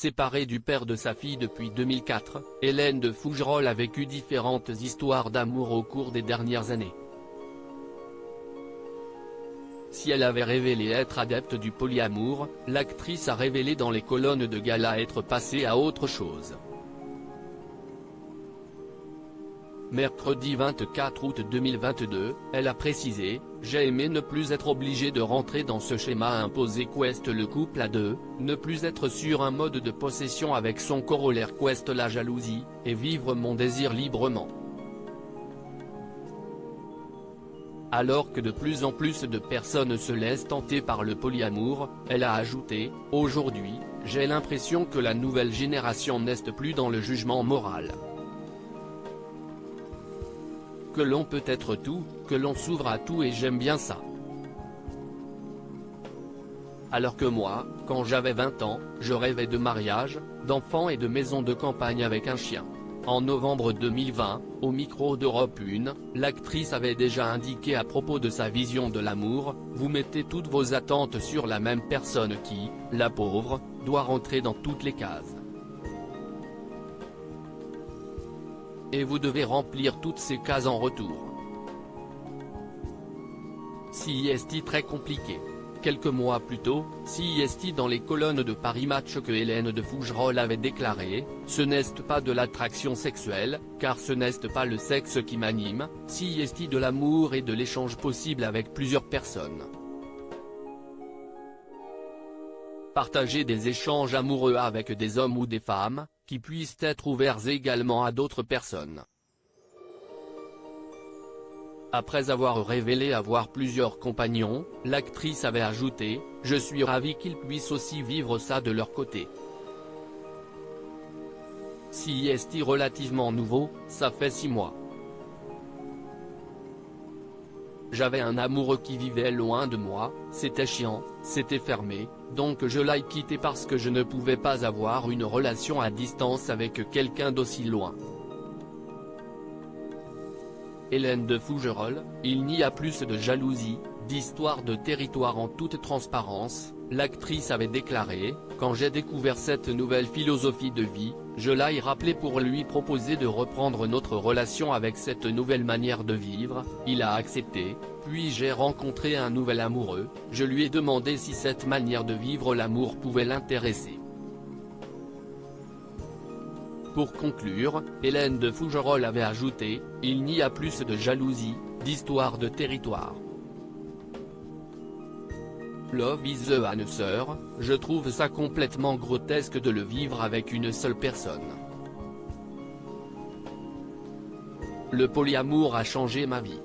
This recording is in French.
Séparée du père de sa fille depuis 2004, Hélène de Fougerolles a vécu différentes histoires d'amour au cours des dernières années. Si elle avait révélé être adepte du polyamour, l'actrice a révélé dans les colonnes de gala être passée à autre chose. Mercredi 24 août 2022, elle a précisé « J'ai aimé ne plus être obligée de rentrer dans ce schéma imposé qu'est le couple à deux, ne plus être sur un mode de possession avec son corollaire qu'est la jalousie, et vivre mon désir librement ». Alors que de plus en plus de personnes se laissent tenter par le polyamour, elle a ajouté « Aujourd'hui, j'ai l'impression que la nouvelle génération n'est plus dans le jugement moral. Que l'on peut être tout, que l'on s'ouvre à tout et j'aime bien ça. Alors que moi, quand j'avais 20 ans, je rêvais de mariage, d'enfants et de maison de campagne avec un chien. » En novembre 2020, au micro d'Europe 1, l'actrice avait déjà indiqué à propos de sa vision de l'amour « Vous mettez toutes vos attentes sur la même personne qui, la pauvre, doit rentrer dans toutes les cases. Et vous devez remplir toutes ces cases en retour. Si est très compliqué. » Quelques mois plus tôt, si est dans les colonnes de Paris Match que Hélène de Fougerolles avait déclaré « Ce n'est pas de l'attraction sexuelle, car ce n'est pas le sexe qui m'anime, si est de l'amour et de l'échange possible avec plusieurs personnes. Partager des échanges amoureux avec des hommes ou des femmes, qui puissent être ouverts également à d'autres personnes. » Après avoir révélé avoir plusieurs compagnons, l'actrice avait ajouté « Je suis ravie qu'ils puissent aussi vivre ça de leur côté. Si est relativement nouveau, ça fait 6 mois. J'avais un amoureux qui vivait loin de moi, c'était chiant, c'était fermé, donc je l'ai quitté parce que je ne pouvais pas avoir une relation à distance avec quelqu'un d'aussi loin. » Hélène de Fougerolles, il n'y a plus de jalousie, d'histoire de territoire en toute transparence, l'actrice avait déclaré « Quand j'ai découvert cette nouvelle philosophie de vie, je l'ai rappelé pour lui proposer de reprendre notre relation avec cette nouvelle manière de vivre, il a accepté, puis j'ai rencontré un nouvel amoureux, je lui ai demandé si cette manière de vivre l'amour pouvait l'intéresser. » Pour conclure, Hélène de Fougerolles avait ajouté « Il n'y a plus de jalousie, d'histoire de territoire. Love is the answer, je trouve ça complètement grotesque de le vivre avec une seule personne. Le polyamour a changé ma vie.